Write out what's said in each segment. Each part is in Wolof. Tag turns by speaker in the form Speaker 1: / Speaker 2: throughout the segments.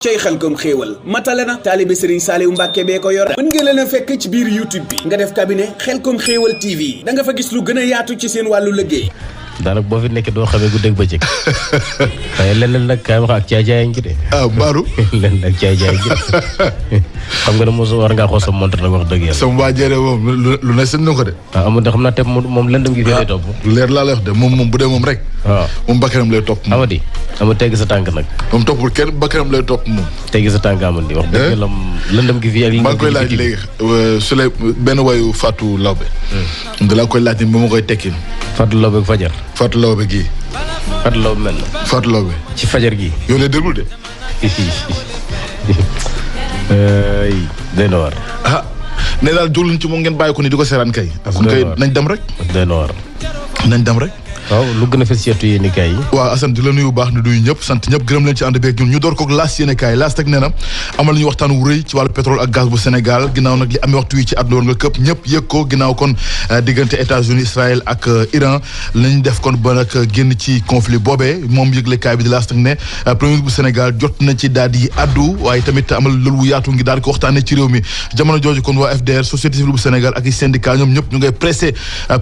Speaker 1: cey Xelcom xéewal matale na taalibe Serigne Saliou Mbacke bee ko yor mën ngeen leen a fekk ci biir YouTube bi nga def cabinet Xelcom xéewal TV da nga fa gis lu gën a yaatu ci seen wàllu liggéey.
Speaker 2: daanaka boo fi nekk doo xamee guddeeg bëccëg waaye leneen nag kaay wax ak caay-caay ngi de.
Speaker 3: Baaru.
Speaker 2: leneen ak caay-caay ngi xam nga ne mos war ngaa xool sa montre nag wax dëgg yàlla.
Speaker 3: sama waa jëree moom lu ne sën na ko de.
Speaker 2: waaw amul xam naa te moom lëndëm gi fi lay topp.
Speaker 3: leer laa lay wax de moom bu dee moom rek.
Speaker 2: waaw
Speaker 3: moom bakkanam lay topp.
Speaker 2: Amady ama tegg sa tànk nag.
Speaker 3: moom toppul kenn bakkanam lay topp moom.
Speaker 2: tegg sa tànk Amady wax dëgg yàlla lëndëm gi fii ak.
Speaker 3: maa ngi koy laaj léegi su lay benn wayu Fatou Lawbe. da laa koy laaj ni ba ma koy tekki.
Speaker 2: Fatou Lawbe ak Fajar.
Speaker 3: Fatou Lawbe gii.
Speaker 2: Fatou Lawbe mel na.
Speaker 3: Fatou Lawbe.
Speaker 2: ci Fajar gii.
Speaker 3: yow lay déglu de.
Speaker 2: day na war.
Speaker 3: ah ne daal jógluñ ci moom ngeen bàyyi ko ni di ko seeraan kay. kon kay nañ dem rek.
Speaker 2: day na war.
Speaker 3: nañ dem rek.
Speaker 2: waaw lu gën a fës yéen yéenekaay yi.
Speaker 3: waaw Assane di la nuyu bu baax di nuyu ñëpp sant ñëpp gërëm leen ci ànd beeg ñun ñu door koog laas yéenekaay laas teg nee na amal nañu waxtaan wu rëy ci wàllu pétrole ak gaz bu Sénégal ginnaaw nag li amee waxtu wi ci àdduna nga këpp ñëpp yëg ko ginnaaw kon diggante États-Unis Israël ak Iran lañ def kon ba nag génn ci conflit boobee moom yëglekaay bi di laas teg ne premier ministre bu Sénégal jot na ci daal di addu waaye tamit amal loolu wu yaatu ngi daal di ko waxtaanee ci réew mi jamono jooju kon waa FDR société civile bu Sénégal ak i syndicat ñoom ñëpp ñu ngay pressé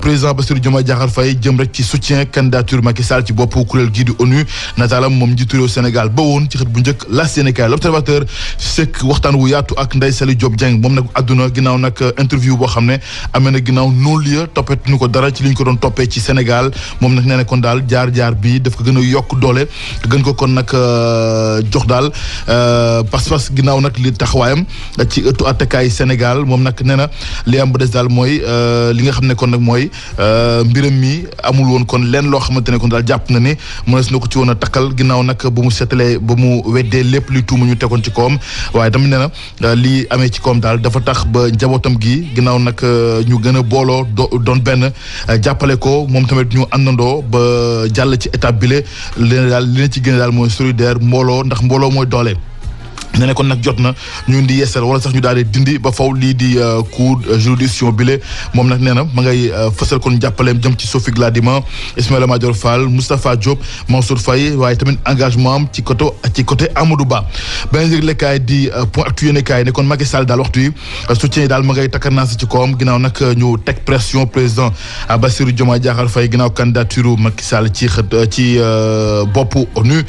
Speaker 3: président Bassirou Diomaye Diakhar Faye jëm rek ci soutien candidature Macky Sall ci bopp kuréel gii di ONU nataalam moom njiitu réew Sénégal ba woon ci xët bu njëkk la Sénégal l'observateur sekk waxtaan wu yaatu ak Ndeye Saly Diop Dieng moom nag àdduna ginnaaw nag interview boo xam ne amee na ginnaaw non-lieu toppet ñu ko dara ci li ñu ko doon toppee ci Sénégal moom nag nee na kon daal jaar-jaar bi daf ko gën a yokk doole gën ko kon nag jox daal pas-pas ginnaaw nag li taxawaayam ci ëttu attekaay Sénégal moom nag nee na li am ba des daal mooy li nga xam ne kon nag mooy mbiram mi amul woon kon leen loo xamante ne kon daal jàpp na ni mënees na ko ci woon a takkal ginnaaw nag ba mu seetalee ba mu weddee lépp luy tuuma ñu tegoon ci kawam waaye tamit nee na lii amee ci kawam daal dafa tax ba njabootam gi ginnaaw nag ñu gën a booloo doon benn jàppale ko moom tamit ñu àndandoo ba jàll ci étape bile leen daal li leen ci gën daal mooy solidaire mbooloo ndax mbooloo mooy doole. nee na kon nag jot na ñu di yeesal wala sax ñu daal di dindi ba faw lii di cour juridiction bile moom nag nee na ma ngay fësal kon jàppaleem jëm ci Sophie Gladima Ismaïla Madior Fall Moustapha Diop Mansour Faye waaye tamit engagement am ci côté Amadou Ba beneen yëglekaay di point actu yéenekaay ne kon Macky Sall daal waxtu yi soutien yi daal ma ngay takkarnaas ci kawam ginnaaw nag ñu teg pression président Bassirou Diomaye Diakhar Faye ginnaaw candidature Macky Sall ci boppu ONU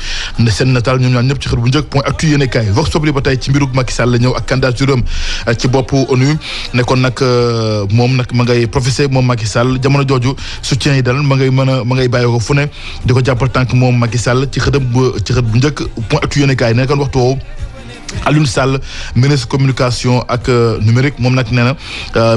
Speaker 3: seen nataal ñoom ñaar ñëpp ci xët bu njëkk point actu yéenekaay sobli ba tey ci mbirug Macky Sall la ñëw ak candidature am ci bopp ONU ne kon nag moom nag ma ngay professé moom Macky Sall jamono jooju soutien yi dal ma ngay bàyyi ko fu ne di ko jàppal tànk moom Macky Sall ci xët bu njëkk point actu yéenekaay ne kon waxtu woowu Alioune Sall ministre communication ak numérique moom nag nee na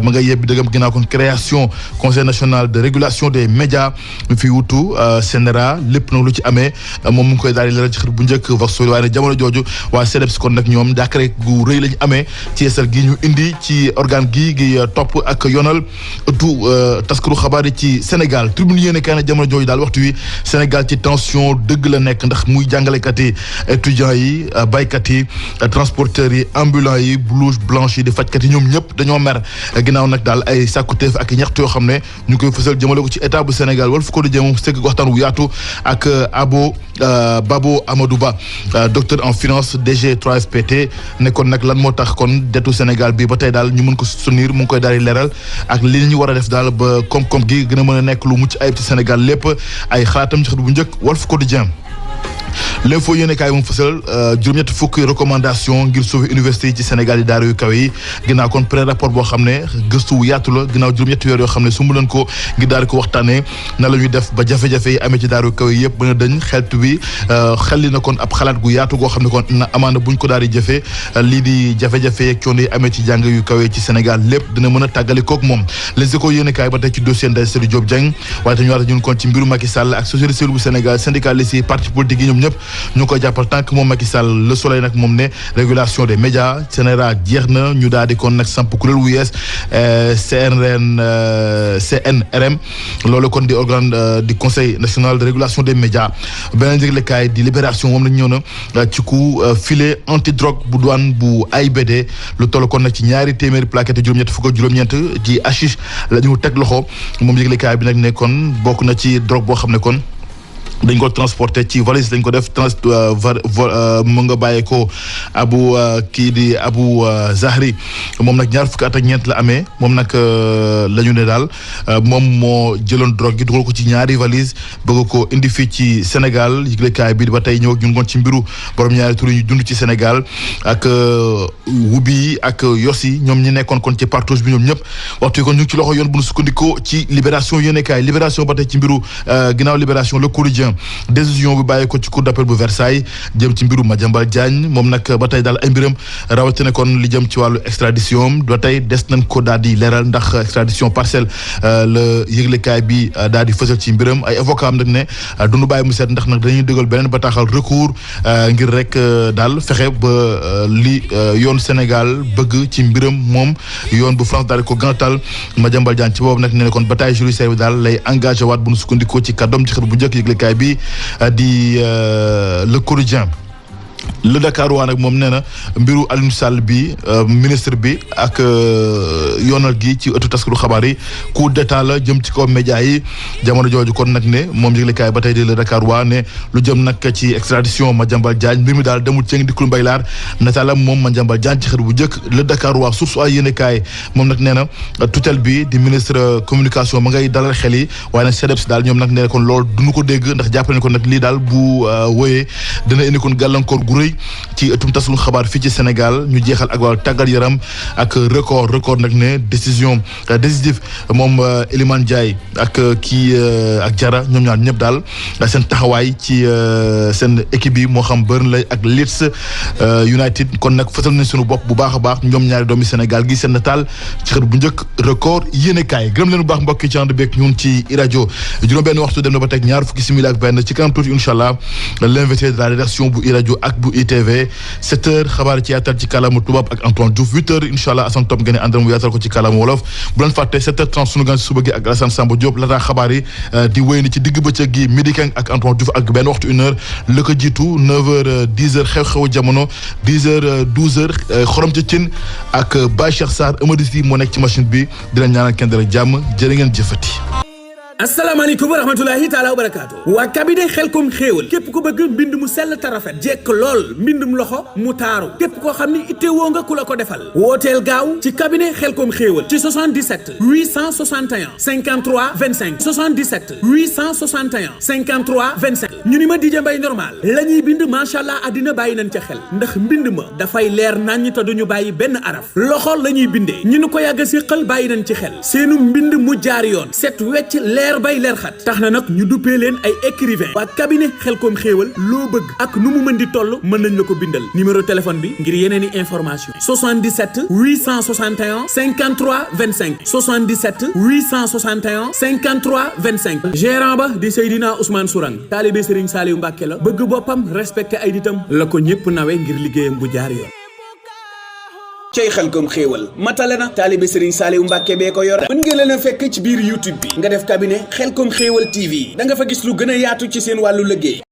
Speaker 3: ma ngay yebbi dëggam ginnaaw kon création conseil national de régulation des médias mi fi wutu CNRA lépp nag lu ci amee moom mu ngi koy daal di leeral ci xët bu njëkk vox waaye nag jamono jooju waa CDEPS kon nag ñoom jàkkare gu rëy lañu amee ci yeesal gi ñu indi ci organe gi topp ak yoonal ëttu taskaru xabaar yi ci Sénégal tribune yéene kay na jamono jooju daal waxtu wi Sénégal ci tension dëgg la nekk ndax muy jàngalekat yi étudiants yi baykat yi transporteurs yi ambulants yi blouse blanche yi di fajkat yi ñoom ñëpp dañoo mer ginnaaw nag daal ay sàkkuteef ak ñaxtu yoo xam ne ñu koy fësal jëmale ko ci état bu Sénégal Walf Quotidien moom sëgg waxtaan wu yaatu ak Babo Amadou Ba docteur en finance DG 3FPT nekkoon nag lan moo tax kon dettu Sénégal bi ba tey daal ñu mën ko soutenir mu ngi koy daal di leeral ak li ñu war a def daal ba koom-koom gi gën a mën a nekk lu mucc ayib ci Sénégal lépp ay xalaatam ci xët bu njëkk Walf Quotidien l'info yéene kaay moom fësal juróom-ñetti fukki recommandation ngir sauver université yi ci Sénégal yi daara yu kawe yi ginnaaw kon pré rapport boo xam ne gëstu wu yaatu la ginnaaw juróom-ñetti weer yoo xam ne su mu leen ko ngir daal di ko waxtaanee na la ñuy def ba jafe-jafe yi amee ci daara yu kawe yi yëpp mën a dañ xeltu bi xelli na kon ab xalaat gu yaatu goo xam ne kon na amaana buñ ko daal di jëfee lii di jafe-jafe yeeg coono yi amee ci jàng yu kawe ci Sénégal lépp dina mën a tàggali koog moom Les Échos yéene kaay ba tey ci dossier Ndeye Saly Diop Dieng waaye te ñu waata ñun kon ci mbiru Macky Sall ak société civile bu Sénégal syndicalistes yi parti politique yi ñoom ñëpp ñu koy jàppal tànk moom Macky Sall Le Soleil nag moom ne régulation des médias CNRA jeex na ñu daal di kon nag samp kuréel wu yees CNRM loolu kon di organe di conseil national de régulation des médias beneen yëglekaay di libération moom lañ ñëw na ci ku filet anti drogue bu douane bu AIBD lu toll kon nag ci ñaari téeméeri plaquette juróom-ñett fukk ak juróom-ñeent ci hashish la ñu teg loxo moom yëglekaay bi nag ne kon bokk na ci drogue boo xam ne kon dañ ko transporté ci valise dañ ko def mu nga bàyyee ko Abu Zahri moom nag ñaar fukki at ak ñeent la amee moom nag la ñu ne daal moom moo jëloon drogue gi dugal ko ci ñaari valise bëgg ko indi fii ci Sénégal yëglekaay bi ba tey ñëw ak ñun ngoon ci mbiru borom ñaari tur yi ñu dund ci Sénégal ak Wubi ak Yossi ñoom ñi nekkoon kon ci partouche bi ñoom ñëpp waxtu yi kon ñu ngi ci loxo yoon bu ñu sukkandikoo ci Libération yéenekaay Libération ba tey ci mbiru ginnaaw Libération Le Quotidien décision bi bàyyi ko ci cour d'appel bu Versailles jëm ci mbiru Madiambal Diagne moom nag ba tey daal ay mbiram rawatina kon li jëm ci wàllu extradition ba tey des nañ ko daal di leeral ndax extradition partielle la yëglekaay bi daal di fësal ci mbiram ay avocat am nag ne duñu bàyyi mu seet ndax nag dañuy dëggal beneen bataaxal recours ngir rek daal fexe ba li yoon Sénégal bëgg ci mbiram moom yoon bu France daal di ko gàntal Madiambal Diagne ci boobu nag ne kon bataille judiciaire bi daal lay engagé waat bu nu sukkandikoo ci kàddoom ci xët bu njëkk yëglekaay bi di Le Quotidien Le Dakar waa nag moom nee na mbiru Alioune Sall bi ministre bi ak yoonal gi ci ëttu taskatu xabaar yi coup d'état la jëm ci kaw média yi jamono jooju kon nag ne moom yëglekaay ba tey di Le Dakar waa ne lu jëm nag ci extradition Madiambal Diagne mbir mi daal demul cëng dikkul mbay laar nataalam moom Madiambal Diagne ci xët bu njëkk Le Dakar waa source ay yéenekaay moom nag nee na tutelle bi di ministre communication ma ngay dalal xel yi waaye nag CDEPS daal ñoom nag nee na kon loolu duñu ko dégg ndax jàpp nañ ko nag lii daal bu wóyee dina indi kon gàllankoor gu rëy ci ëttum tasum xabaar fii ci Sénégal ñu jeexal ak wàllu tàggat yaram ak record nag ne décisif moom Elimane Ndiaye ak ak Jara ñoom ñaar ñëpp daal seen taxawaay ci seen équipe yi moo xam Burnley ak Leeds United kon nag fësal nañ suñu bopp bu baax a baax ñoom ñaari doomi Sénégal gi seen nataal ci xët bu njëkk record yéenekaay gërëm leen bu baax mbokk yi ci ànd beeg ñun ci rajo juróom-benn waxtu dem na ba teg ñaar fukki simili ak benn ci kanam tuuti incha allah l'invité de la rédaction bu rajo ak bu ITV 7h xabaar ci yaatal ci kàllaama tubaab ak Antoine Diouf 8h incha allah Assane Top ngeen àndal mu yaatal ko ci kàllaama wolof bu leen fàtte 7h30 sunu gan ci suba gi ak Alassane Samba Diop laata xabaar yi di wéy ni ci digg bëccëg gi midi kang ak Antoine Diouf ak benn waxtu 1h la ko jiitu 9h 10h xew-xewu jamono 10h 12h xorom ca cin ak Baye Cheikh Sarr Amady Sy moo nekk ci machine bi dina ñaanal kenn dara jàmm jërë ngeen jëfati.
Speaker 1: asalaamaaleykum wa rahmatulahi taala wa barakaatu waa cabinet xelkom xéewal képp ku bëgg mbind mu sell te rafet jekk lool mbindum loxo mu taaru képp koo xam ni ittewoo nga ku la ko defal wooteel gaaw ci cabinet xelkom xéewal ci 77 861 53 25 77 861 53 25 ñu ni ma DJ Mbaye normal la ñuy bind macha allah àddina bàyyi nañ ca xel ndax mbind ma dafay leer naññ te duñu bàyyi benn araf loxo la ñuy bindee ñu ni ko yàgg si xel bàyyi nañ ci xel seenu mbind mu jaar yoon set wecc leer bay leer xat tax na nag ñu duppee leen ay écrivain waa cabinet xelkom xéewal loo bëgg ak nu mu mën di toll mën nañ la ko bindal numéro téléphone bi ngir yeneen i information 77 861 53 25 77 861 53 25 gérant ba di Seydina Ousmane Sourang taalibe Serigne Saliou Mbacké la bëgg boppam respecté ay ditam la ko ñëpp nawe ngir liggéeyam bu jaar yoon cey xelkom xéewal matale na taalibe Serigne Saliou Mbacké bee ko yor mën ngeen leen a fekk ci biir YouTube bi nga def cabinet xelkom xéewal TV da nga fa gis lu gën a yaatu ci seen wàllu liggéey